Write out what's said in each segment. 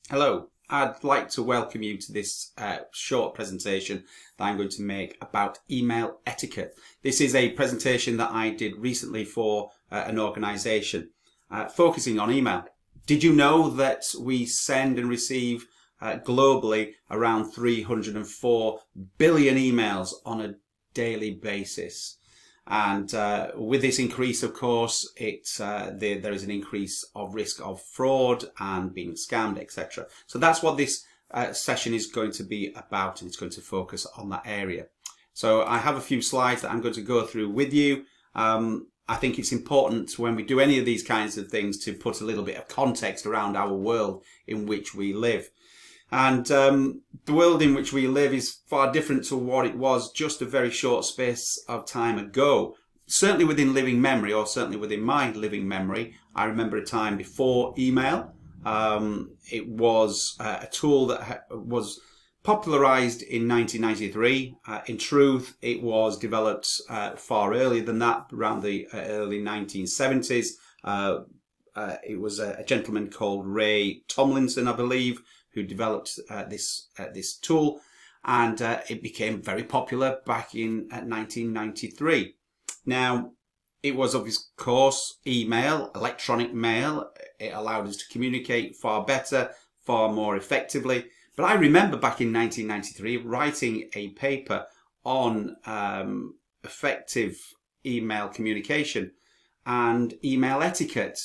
Hello, I'd like to welcome you to this short presentation that I'm going to make about email etiquette. This is a presentation that I did recently for an organisation focusing on email. Did you know that we send and receive globally around 304 billion emails on a daily basis? And with this increase, of course, there is an increase of risk of fraud and being scammed, etc. So that's what this session is going to be about, and it's going to focus on that area. So I have a few slides that I'm going to go through with you. I think it's important when we do any of these kinds of things to put a little bit of context around our world in which we live. And the world in which we live is far different to what it was just a very short space of time ago. Certainly within living memory, or certainly within my living memory, I remember a time before email. It was a tool that was popularized in 1993. In truth, it was developed far earlier than that, around the early 1970s. It was a gentleman called Ray Tomlinson, I believe, who developed this tool, and it became very popular back in 1993. Now, it was, of course, email, electronic mail. It allowed us to communicate far better, far more effectively. But I remember back in 1993 writing a paper on effective email communication and email etiquette.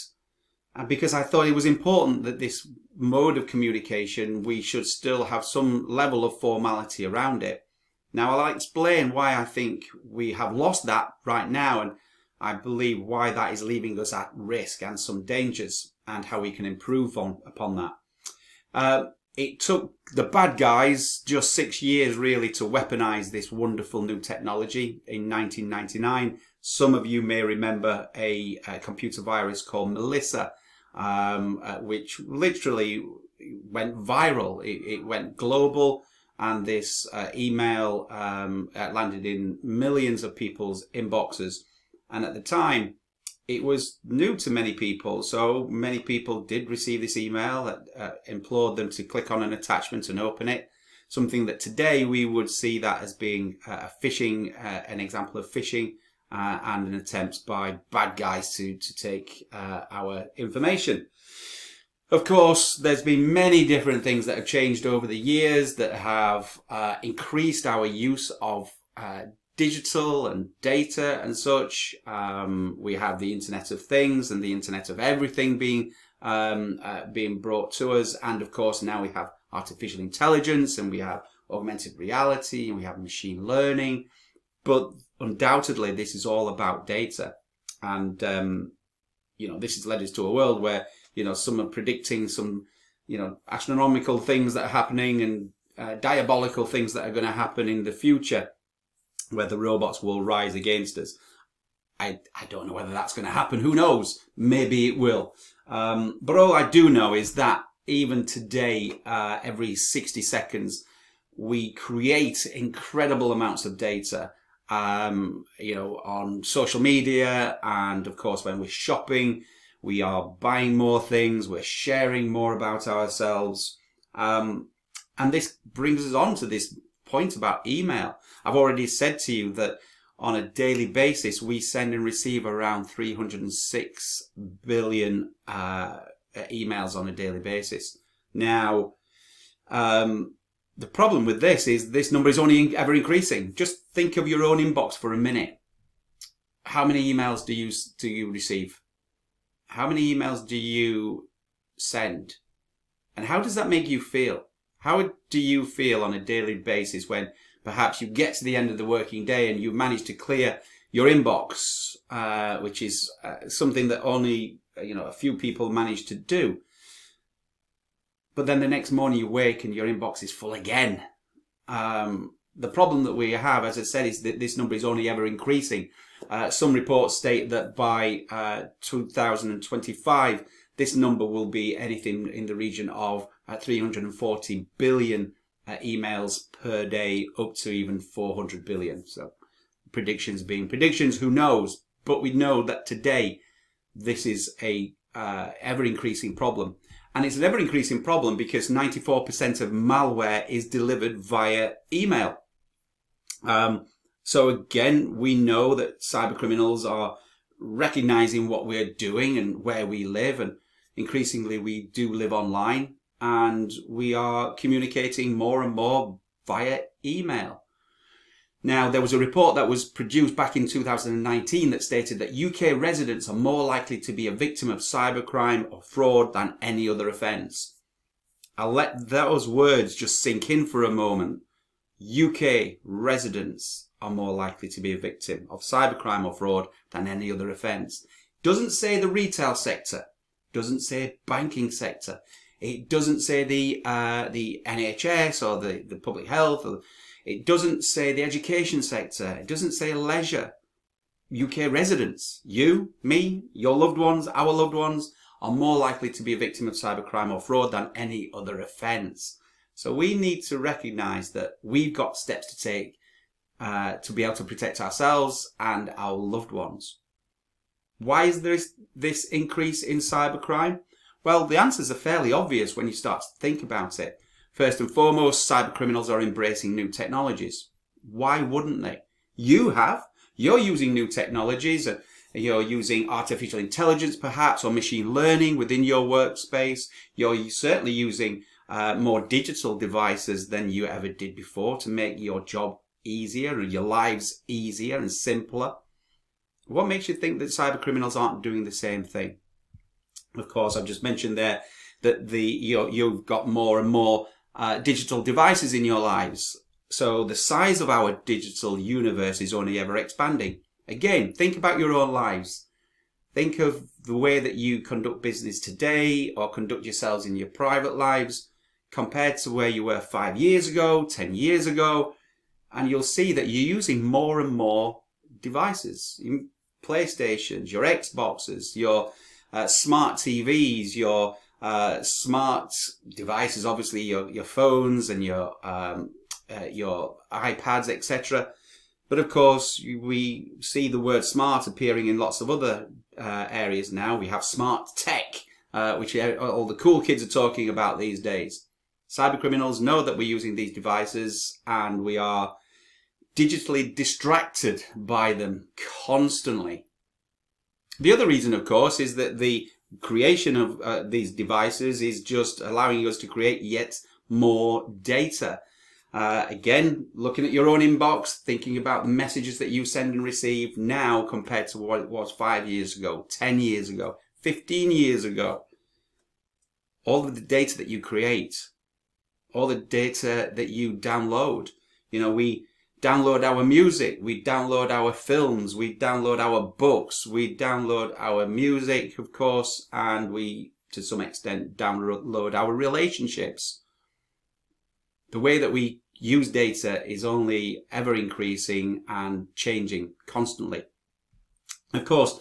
Because I thought it was important that this mode of communication, we should still have some level of formality around it. Now, I'll explain why I think we have lost that right now, and I believe why that is leaving us at risk and some dangers, and how we can improve upon that. It took the bad guys just 6 years really to weaponize this wonderful new technology. In 1999, some of you may remember a computer virus called Melissa, which literally went viral. It went global, and this email landed in millions of people's inboxes. And at the time, it was new to many people, so many people did receive this email that implored them to click on an attachment and open it. Something that today we would see that as being a phishing, an example of phishing, and an attempt by bad guys to take our information. Of course, there's been many different things that have changed over the years that have increased our use of digital and data and such. We have the Internet of Things and the Internet of Everything being brought to us, and of course now we have artificial intelligence, and we have augmented reality, and we have machine learning. But undoubtedly, this is all about data, and this has led us to a world where some are predicting some astronomical things that are happening, and diabolical things that are going to happen in the future, where the robots will rise against us. I don't know whether that's going to happen. Who knows? Maybe it will. But all I do know is that even today, every 60 seconds, we create incredible amounts of data. On social media, and of course when we're shopping, we are buying more things, we're sharing more about ourselves, and this brings us on to this point about email. I've already said to you that on a daily basis we send and receive around 306 billion emails on a daily basis. Now, the problem with this is this number is only ever increasing. Just think of your own inbox for a minute. How many emails do you receive? How many emails do you send? And how does that make you feel? How do you feel on a daily basis when perhaps you get to the end of the working day and you manage to clear your inbox, which is something that only a few people manage to do? But then the next morning you wake and your inbox is full again. The problem that we have, as I said, is that this number is only ever increasing. Some reports state that by 2025, this number will be anything in the region of 340 billion emails per day, up to even 400 billion. So predictions being predictions, who knows? But we know that today this is a ever increasing problem. And it's an ever-increasing problem because 94% of malware is delivered via email. So again, we know that cyber criminals are recognizing what we're doing and where we live, and increasingly we do live online, and we are communicating more and more via email. Now, there was a report that was produced back in 2019 that stated that UK residents are more likely to be a victim of cybercrime or fraud than any other offence. I'll let those words just sink in for a moment. UK residents are more likely to be a victim of cybercrime or fraud than any other offence. Doesn't say the retail sector, doesn't say banking sector, it doesn't say the NHS or the public health, or it doesn't say the education sector, it doesn't say leisure. UK residents, you, me, your loved ones, our loved ones, are more likely to be a victim of cybercrime or fraud than any other offence. So we need to recognise that we've got steps to take to be able to protect ourselves and our loved ones. Why is there this increase in cybercrime? Well, the answers are fairly obvious when you start to think about it. First and foremost, cyber criminals are embracing new technologies. Why wouldn't they? You're using new technologies. You're using artificial intelligence perhaps, or machine learning within your workspace. You're certainly using more digital devices than you ever did before to make your job easier and your lives easier and simpler. What makes you think that cyber criminals aren't doing the same thing? Of course, I've just mentioned there that you've got more and more digital devices in your lives. So the size of our digital universe is only ever expanding. Again, think about your own lives. Think of the way that you conduct business today or conduct yourselves in your private lives compared to where you were 5 years ago, 10 years ago, and you'll see that you're using more and more devices. Your PlayStations, your Xboxes, your smart TVs, your smart devices, obviously your phones and your iPads, etc. But of course, we see the word smart appearing in lots of other areas now. We have smart tech, which all the cool kids are talking about these days. Cyber criminals know that we're using these devices and we are digitally distracted by them constantly. The other reason, of course, is that the creation of these devices is just allowing us to create yet more data. Again, looking at your own inbox, thinking about the messages that you send and receive now compared to what it was 5 years ago, 10 years ago, 15 years ago. All of the data that you create, all the data that you download. We download our music, we download our films, we download our books, we download our music, of course, and we, to some extent, download our relationships. The way that we use data is only ever increasing and changing constantly. Of course,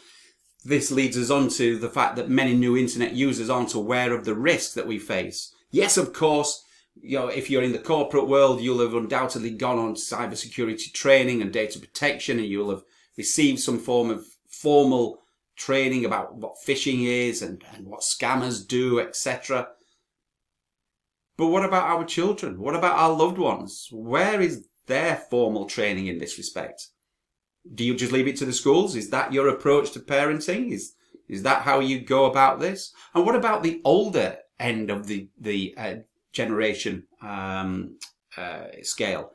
this leads us on to the fact that many new internet users aren't aware of the risks that we face. Yes, of course, if you're in the corporate world, you'll have undoubtedly gone on cybersecurity training and data protection, and you'll have received some form of formal training about what phishing is and what scammers do, etc. But what about our children? What about our loved ones? Where is their formal training in this respect? Do you just leave it to the schools? Is that your approach to parenting? Is that how you go about this? And what about the older end of the generation scale?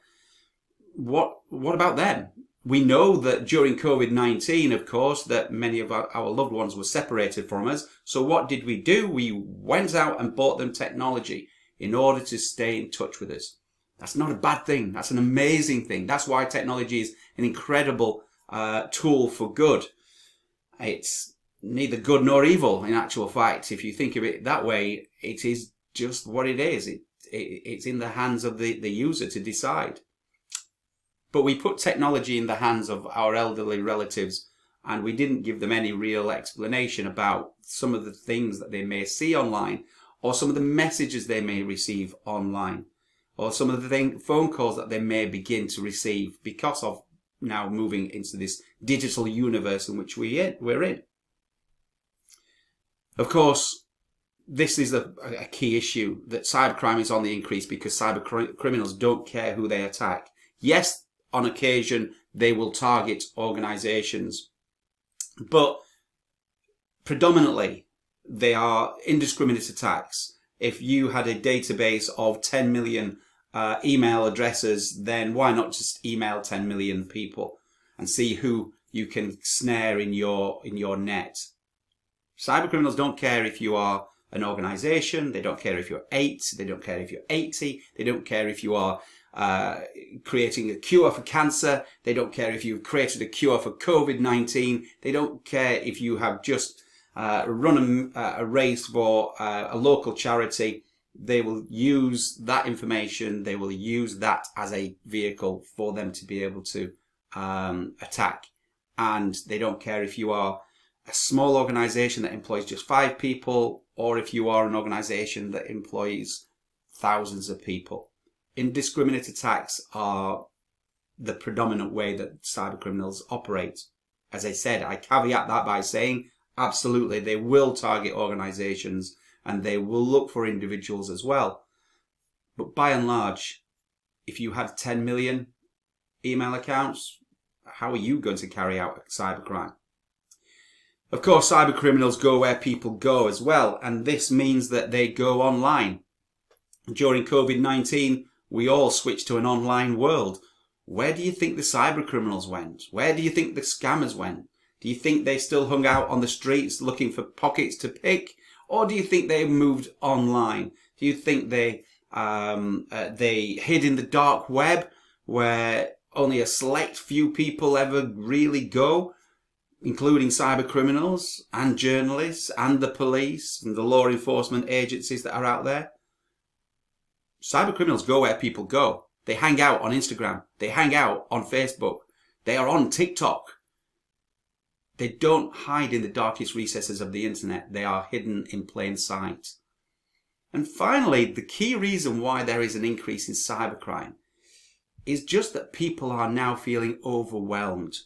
What about them? We know that during COVID-19, of course, that many of our loved ones were separated from us. So what did we do? We went out and bought them technology in order to stay in touch with us. That's not a bad thing. That's an amazing thing. That's why technology is an incredible tool for good. It's neither good nor evil in actual fact. If you think of it that way, it is just what it is. It's in the hands of the user to decide. But we put technology in the hands of our elderly relatives and we didn't give them any real explanation about some of the things that they may see online, or some of the messages they may receive online, or some of the phone calls that they may begin to receive because of now moving into this digital universe in which we're in. Of course, this is a key issue, that cybercrime is on the increase because cyber criminals don't care who they attack. Yes, on occasion, they will target organizations, but predominantly they are indiscriminate attacks. If you had a database of 10 million email addresses, then why not just email 10 million people and see who you can snare in your net? Cyber criminals don't care if you are an organization. They don't care if you're 8. They don't care if you're 80. They don't care if you are creating a cure for cancer. They don't care if you've created a cure for COVID-19. They don't care if you have just run a race for a local charity. They will use that information. They will use that as a vehicle for them to be able to attack. And they don't care if you are a small organization that employs just 5 people, or if you are an organization that employs thousands of people. Indiscriminate attacks are the predominant way that cyber criminals operate. As I said, I caveat that by saying, absolutely, they will target organizations and they will look for individuals as well. But by and large, if you had 10 million email accounts, how are you going to carry out cybercrime? Of course, cyber criminals go where people go as well, and this means that they go online. During COVID-19, we all switched to an online world. Where do you think the cyber criminals went? Where do you think the scammers went? Do you think they still hung out on the streets looking for pockets to pick? Or do you think they moved online? Do you think they hid in the dark web where only a select few people ever really go, including cyber criminals and journalists and the police and the law enforcement agencies that are out there? Cyber criminals go where people go. They hang out on Instagram. They hang out on Facebook. They are on TikTok. They don't hide in the darkest recesses of the internet. They are hidden in plain sight. And finally, the key reason why there is an increase in cybercrime is just that people are now feeling overwhelmed.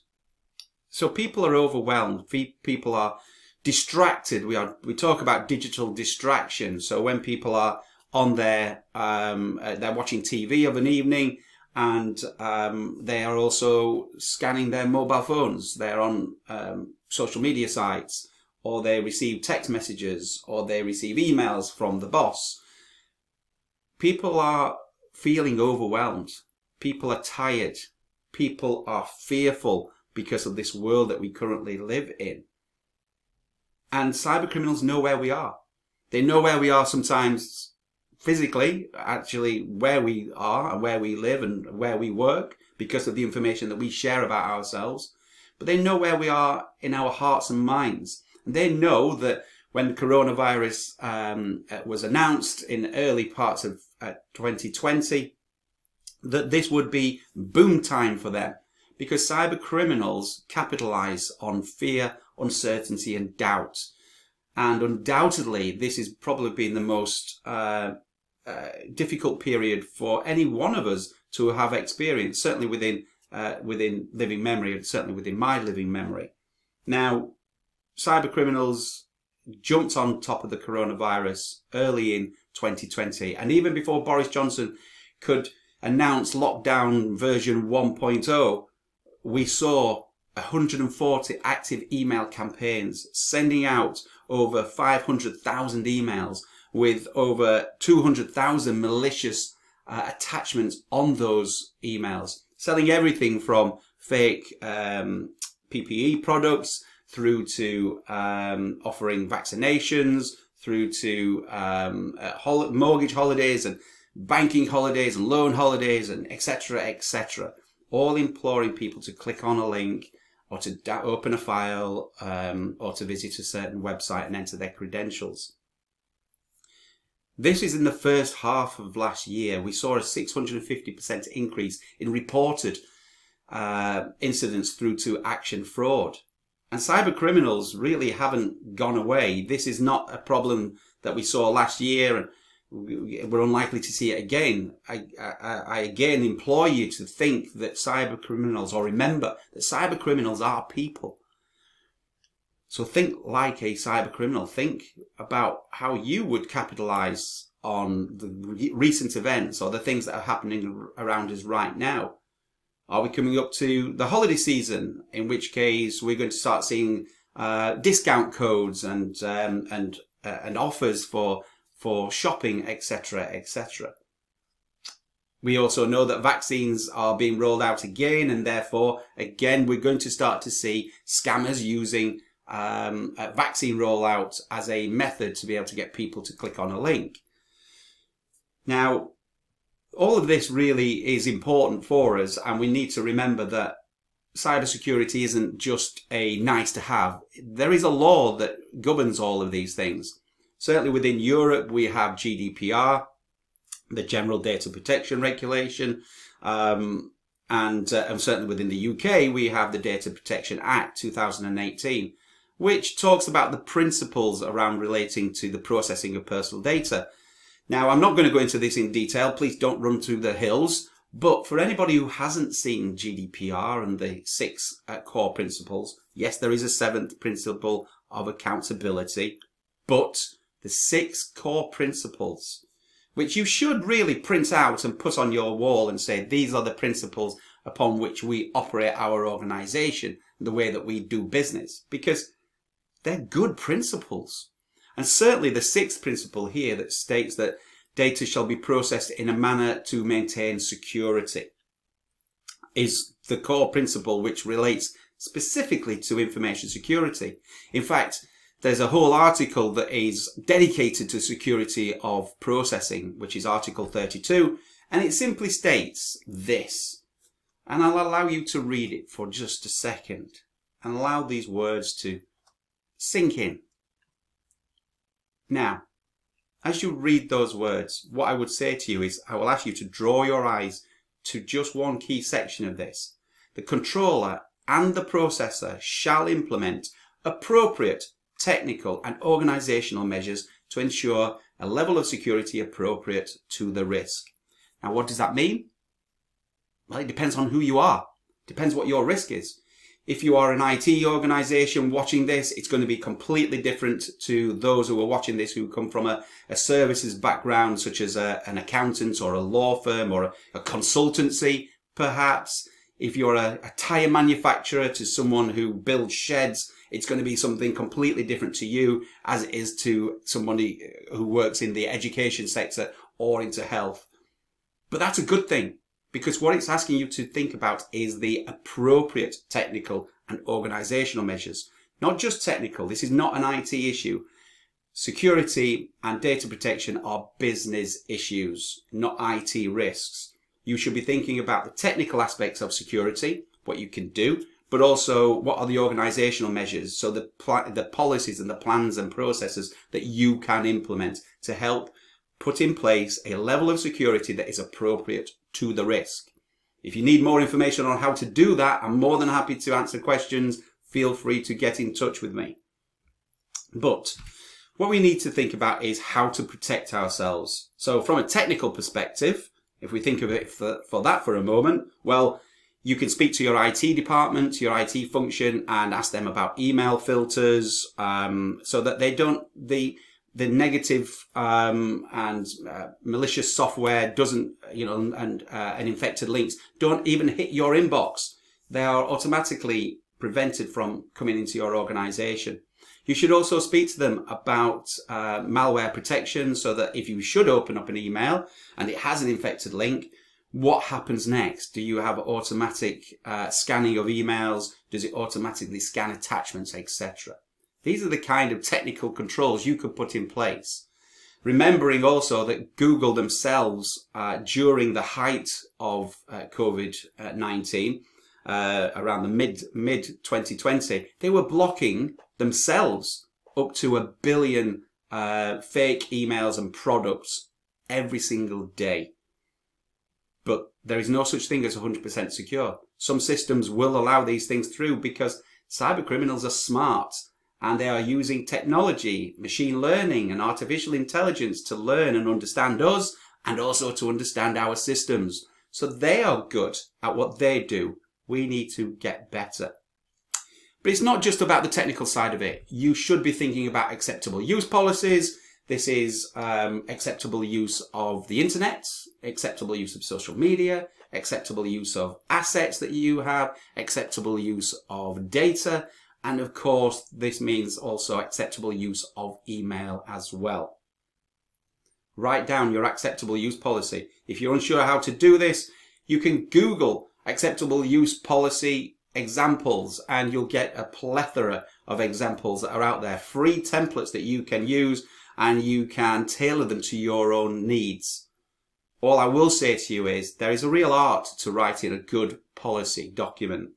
So people are overwhelmed. People are distracted. We talk about digital distraction. So when people are on their, they're watching TV of an evening, and they are also scanning their mobile phones. They're on social media sites, or they receive text messages, or they receive emails from the boss. People are feeling overwhelmed. People are tired. People are fearful because of this world that we currently live in. And cyber criminals know where we are. They know where we are sometimes physically, actually where we are and where we live and where we work because of the information that we share about ourselves. But they know where we are in our hearts and minds. And they know that when coronavirus was announced in early parts of 2020, that this would be boom time for them, because cyber criminals capitalize on fear, uncertainty and doubt. And undoubtedly, this has probably been the most difficult period for any one of us to have experienced, certainly within living memory, and certainly within my living memory. Now, cyber criminals jumped on top of the coronavirus early in 2020, and even before Boris Johnson could announce lockdown version 1.0, we saw 140 active email campaigns sending out over 500,000 emails with over 200,000 malicious attachments on those emails, selling everything from fake PPE products through to offering vaccinations, through to mortgage holidays and banking holidays and loan holidays and etc., etc., all imploring people to click on a link or to open a file or to visit a certain website and enter their credentials. This is in the first half of last year. We saw a 650% increase in reported incidents through to action fraud. And cyber criminals really haven't gone away. This is not a problem that we saw last year, and we're unlikely to see it again. I again implore you to think that cyber criminals, or remember that cyber criminals are people. So think like a cyber criminal. Think about how you would capitalize on the recent events or the things that are happening around us right now. Are we coming up to the holiday season, in which case we're going to start seeing discount codes and offers for shopping, etc., etc. We also know that vaccines are being rolled out again, and therefore, again, we're going to start to see scammers using a vaccine rollout as a method to be able to get people to click on a link. Now, all of this really is important for us, and we need to remember that cybersecurity isn't just a nice to have. There is a law that governs all of these things. Certainly within Europe, we have GDPR, the General Data Protection Regulation, and certainly within the UK, we have the Data Protection Act 2018, which talks about the principles around relating to the processing of personal data. Now, I'm not going to go into this in detail. Please don't run through the hills. But for anybody who hasn't seen GDPR and the 6 core principles, yes, there is a 7th principle of accountability, but the 6 core principles, which you should really print out and put on your wall and say, these are the principles upon which we operate our organization, the way that we do business, because they're good principles. And certainly the 6th principle here that states that data shall be processed in a manner to maintain security is the core principle which relates specifically to information security. In fact, there's a whole article that is dedicated to security of processing, which is Article 32, and it simply states this. And I'll allow you to read it for just a second and allow these words to sink in. Now, as you read those words, what I would say to you is I will ask you to draw your eyes to just one key section of this. The controller and the processor shall implement appropriate technical and organizational measures to ensure a level of security appropriate to the risk. Now, what does that mean? Well, it depends on who you are. It depends what your risk is. If you are an IT organization watching this, it's going to be completely different to those who are watching this who come from a services background, such as an accountant or a law firm or a consultancy, perhaps. If you're a tire manufacturer to someone who builds sheds, it's going to be something completely different to you as it is to somebody who works in the education sector or into health. But that's a good thing, because what it's asking you to think about is the appropriate technical and organizational measures. Not just technical. This is not an IT issue. Security and data protection are business issues, not IT risks. You should be thinking about the technical aspects of security, what you can do, but also what are the organizational measures, so the policies and the plans and processes that you can implement to help put in place a level of security that is appropriate to the risk. If you need more information on how to do that, I'm more than happy to answer questions. Feel free to get in touch with me. But what we need to think about is how to protect ourselves. So from a technical perspective, if we think of it for that for a moment, well, you can speak to your IT department, your IT function, and ask them about email filters, so that they don't, the negative and malicious software doesn't, and infected links don't even hit your inbox. They are automatically prevented from coming into your organization. You should also speak to them about malware protection, so that if you should open up an email and it has an infected link, what happens next? Do you have automatic scanning of emails? Does it automatically scan attachments, etc.? These are the kind of technical controls you could put in place. Remembering also that Google themselves, during the height of COVID-19, around the mid 2020, they were blocking themselves up to 1 billion fake emails and products every single day. But there is no such thing as 100% secure. Some systems will allow these things through because cyber criminals are smart. And they are using technology, machine learning and artificial intelligence to learn and understand us and also to understand our systems. So they are good at what they do. We need to get better. But it's not just about the technical side of it. You should be thinking about acceptable use policies. This is acceptable use of the internet, acceptable use of social media, acceptable use of assets that you have, acceptable use of data, and of course this means also acceptable use of email as well. Write down your acceptable use policy. If you're unsure how to do this, you can Google acceptable use policy examples and you'll get a plethora of examples that are out there, free templates that you can use, and you can tailor them to your own needs. All I will say to you is there is a real art to writing a good policy document.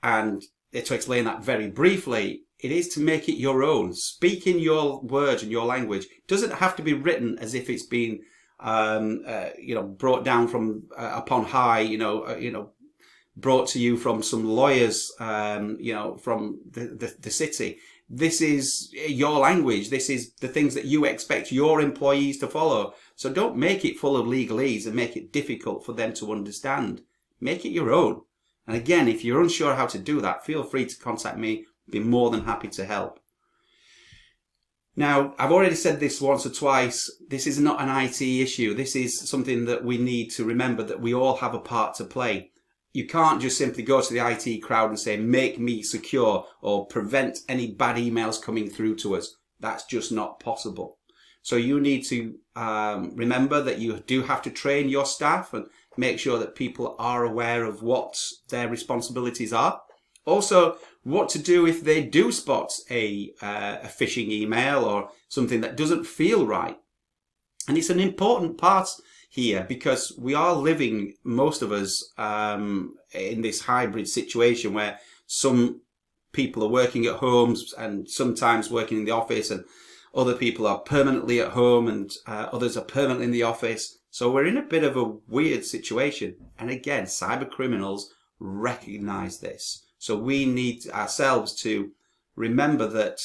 And to explain that very briefly, it is to make it your own. Speak in your words and your language. It doesn't have to be written as if it's been brought down from upon high, brought to you from some lawyers, from the city. This is your language. This is the things that you expect your employees to follow. So don't make it full of legalese and make it difficult for them to understand. Make it your own. And again, if you're unsure how to do that, feel free to contact me. I'd be more than happy to help. Now, I've already said this once or twice. This is not an IT issue. This is something that we need to remember, that we all have a part to play. You can't just simply go to the IT crowd and say, make me secure, or prevent any bad emails coming through to us. That's just not possible. So you need to remember that you do have to train your staff and make sure that people are aware of what their responsibilities are. Also, what to do if they do spot a phishing email or something that doesn't feel right. And it's an important part here because we are living, most of us, in this hybrid situation where some people are working at home and sometimes working in the office, and other people are permanently at home and others are permanently in the office. So we're in a bit of a weird situation. And again, cyber criminals recognize this. So we need ourselves to remember that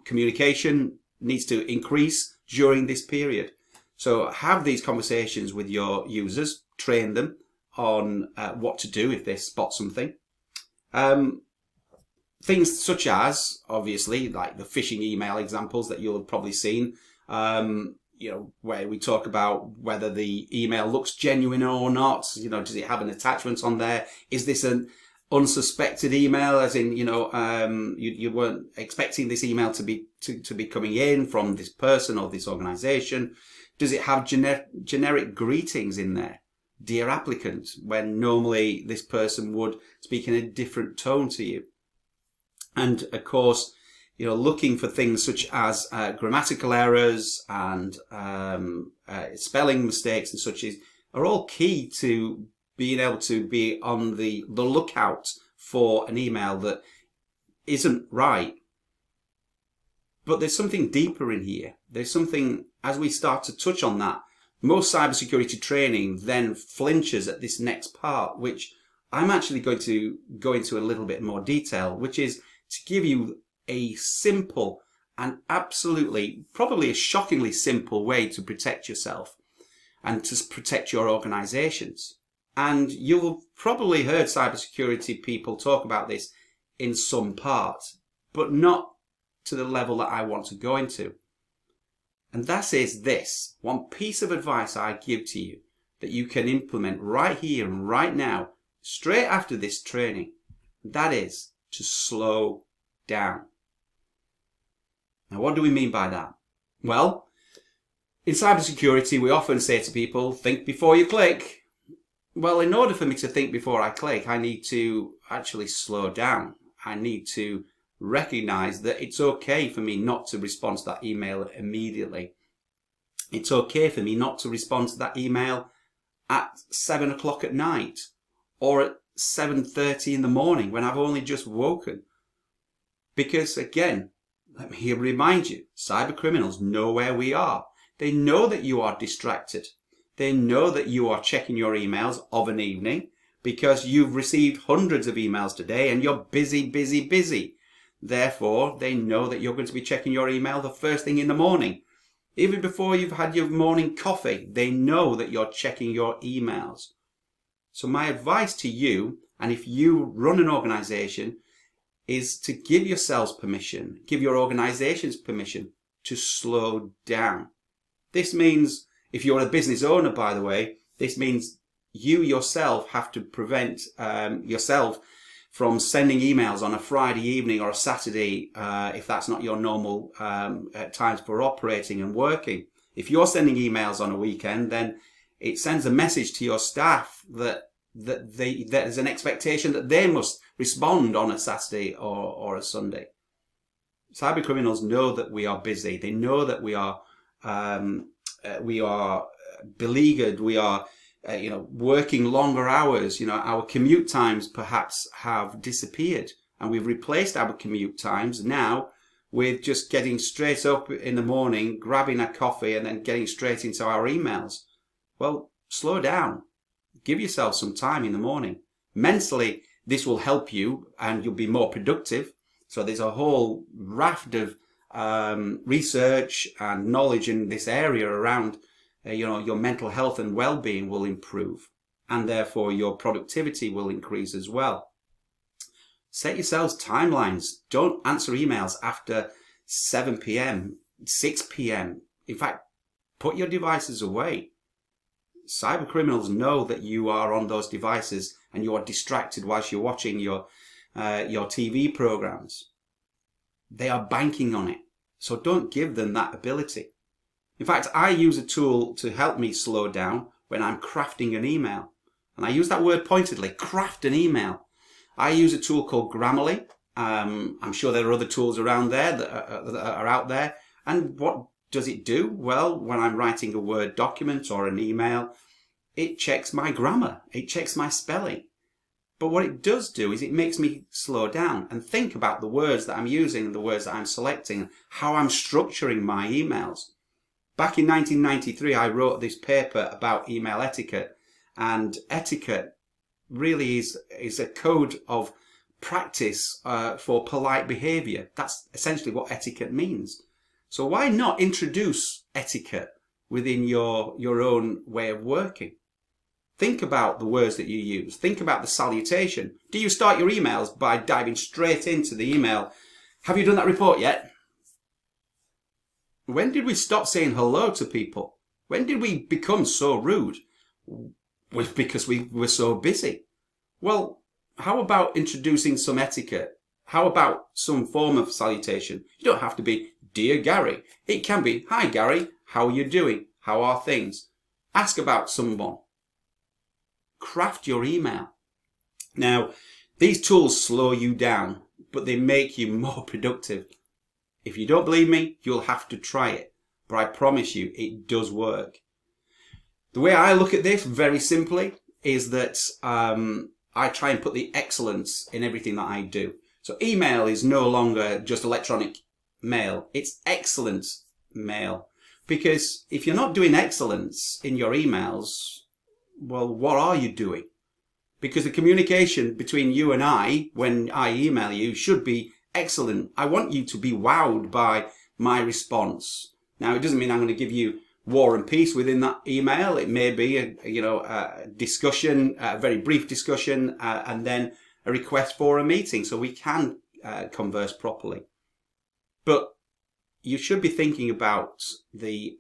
communication needs to increase during this period. So have these conversations with your users, train them on what to do if they spot something. Things such as, obviously, like the phishing email examples that you'll have probably seen, where we talk about whether the email looks genuine or not. Does it have an attachment on there? Is this an unsuspected email, as in, you weren't expecting this email to be coming in from this person or this organization? Does it have generic greetings in there? Dear applicant, when normally this person would speak in a different tone to you. And of course, looking for things such as grammatical errors and spelling mistakes and such are all key to being able to be on the lookout for an email that isn't right. But there's something deeper in here. There's something, as we start to touch on that, most cybersecurity training then flinches at this next part, which I'm actually going to go into a little bit more detail, which is to give you a simple and absolutely, probably a shockingly simple way to protect yourself and to protect your organizations. And you've probably heard cybersecurity people talk about this in some part, but not to the level that I want to go into. And that is this one piece of advice I give to you that you can implement right here and right now, straight after this training. That is to slow down. Now, what do we mean by that? Well, in cybersecurity, we often say to people, think before you click. Well, in order for me to think before I click, I need to actually slow down. I need to recognize that it's okay for me not to respond to that email immediately. It's okay for me not to respond to that email at 7 o'clock at night or at 7:30 in the morning when I've only just woken. Because again, let me remind you, cyber criminals know where we are. They know that you are distracted. They know that you are checking your emails of an evening because you've received hundreds of emails today and you're busy, busy, busy. Therefore, they know that you're going to be checking your email the first thing in the morning. Even before you've had your morning coffee, they know that you're checking your emails. So my advice to you, and if you run an organization, is to give yourselves permission, give your organizations permission to slow down. This means, if you're a business owner, by the way, this means you yourself have to prevent yourself from sending emails on a Friday evening or a Saturday, if that's not your normal times for operating and working. If you're sending emails on a weekend, then it sends a message to your staff that there's an expectation that they must respond on a Saturday or a Sunday. Cyber criminals know that we are busy. They know that we are beleaguered. We are working longer hours. Our commute times perhaps have disappeared, and we've replaced our commute times now with just getting straight up in the morning, grabbing a coffee, and then getting straight into our emails. Well, slow down. Give yourself some time in the morning. Mentally, this will help you and you'll be more productive. So there's a whole raft of research and knowledge in this area around your mental health and well-being will improve, and therefore your productivity will increase as well. Set yourselves timelines. Don't answer emails after 7 p.m., 6 p.m. In fact, put your devices away. Cyber criminals know that you are on those devices and you are distracted whilst you're watching your TV programs. They are banking on it. So don't give them that ability. In fact, I use a tool to help me slow down when I'm crafting an email. And I use that word pointedly, craft an email. I use a tool called Grammarly. I'm sure there are other tools around there that are out there. And what does it do? Well, when I'm writing a Word document or an email, it checks my grammar. It checks my spelling. But what it does do is it makes me slow down and think about the words that I'm using, the words that I'm selecting, how I'm structuring my emails. Back in 1993, I wrote this paper about email etiquette, and etiquette really is a code of practice for polite behavior. That's essentially what etiquette means. So why not introduce etiquette within your own way of working? Think about the words that you use. Think about the salutation. Do you start your emails by diving straight into the email? Have you done that report yet? When did we stop saying hello to people? When did we become so rude? Because we were so busy. Well, how about introducing some etiquette? How about some form of salutation? You don't have to be, "Dear Gary." It can be, "Hi Gary, how are you doing? How are things?" Ask about someone. Craft your email. Now, these tools slow you down, but they make you more productive. If you don't believe me, you'll have to try it. But I promise you, it does work. The way I look at this, very simply, is that I try and put the excellence in everything that I do. So email is no longer just electronic mail. It's excellent mail. Because if you're not doing excellence in your emails, well, what are you doing? Because the communication between you and I, when I email you, should be excellent. I want you to be wowed by my response. Now, it doesn't mean I'm going to give you war and peace within that email. It may be a discussion, a very brief discussion, and then a request for a meeting so we can converse properly. But you should be thinking about the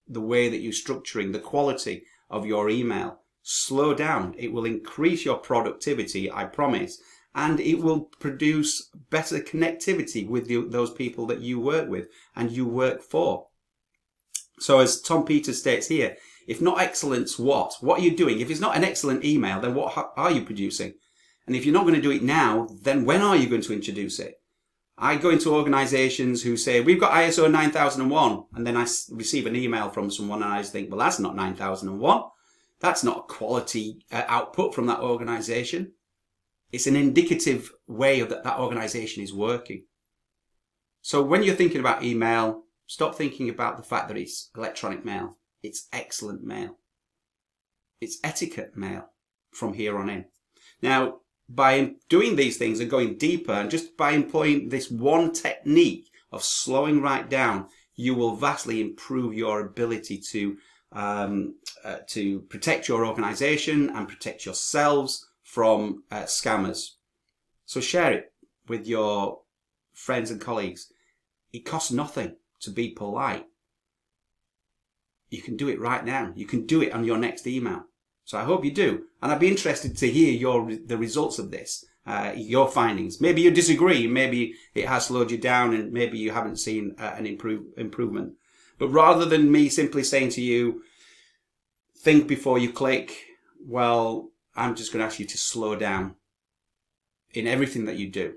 way that you're structuring, the quality of your email. Slow down. It will increase your productivity, I promise, and it will produce better connectivity with those people that you work with and you work for. So as Tom Peters states here, if not excellence, what? What are you doing? If it's not an excellent email, then what are you producing? And if you're not going to do it now, then when are you going to introduce it? I go into organizations who say, "We've got ISO 9001. And then I receive an email from someone and I just think, well, that's not 9001. That's not quality output from that organization. It's an indicative way that organization is working. So when you're thinking about email, stop thinking about the fact that it's electronic mail. It's excellent mail. It's etiquette mail from here on in. Now, by doing these things and going deeper, and just by employing this one technique of slowing right down, you will vastly improve your ability to protect your organization and protect yourselves from scammers. So share it. with your friends and colleagues, it costs nothing to be polite. You can do it right now. You can do it on your next email. So I hope you do. And I'd be interested to hear the results of this, your findings. Maybe you disagree. Maybe it has slowed you down and maybe you haven't seen an improvement. But rather than me simply saying to you, think before you click, well, I'm just going to ask you to slow down in everything that you do.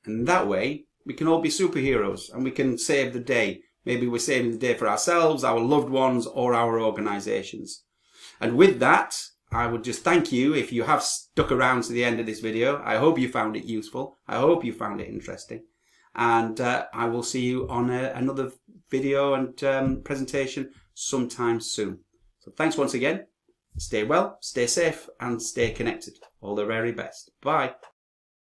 And that way, we can all be superheroes and we can save the day. Maybe we're saving the day for ourselves, our loved ones, or our organizations. And with that, I would just thank you if you have stuck around to the end of this video. I hope you found it useful. I hope you found it interesting. And I will see you on another video and presentation sometime soon. So thanks once again. Stay well, stay safe, and stay connected. All the very best. Bye.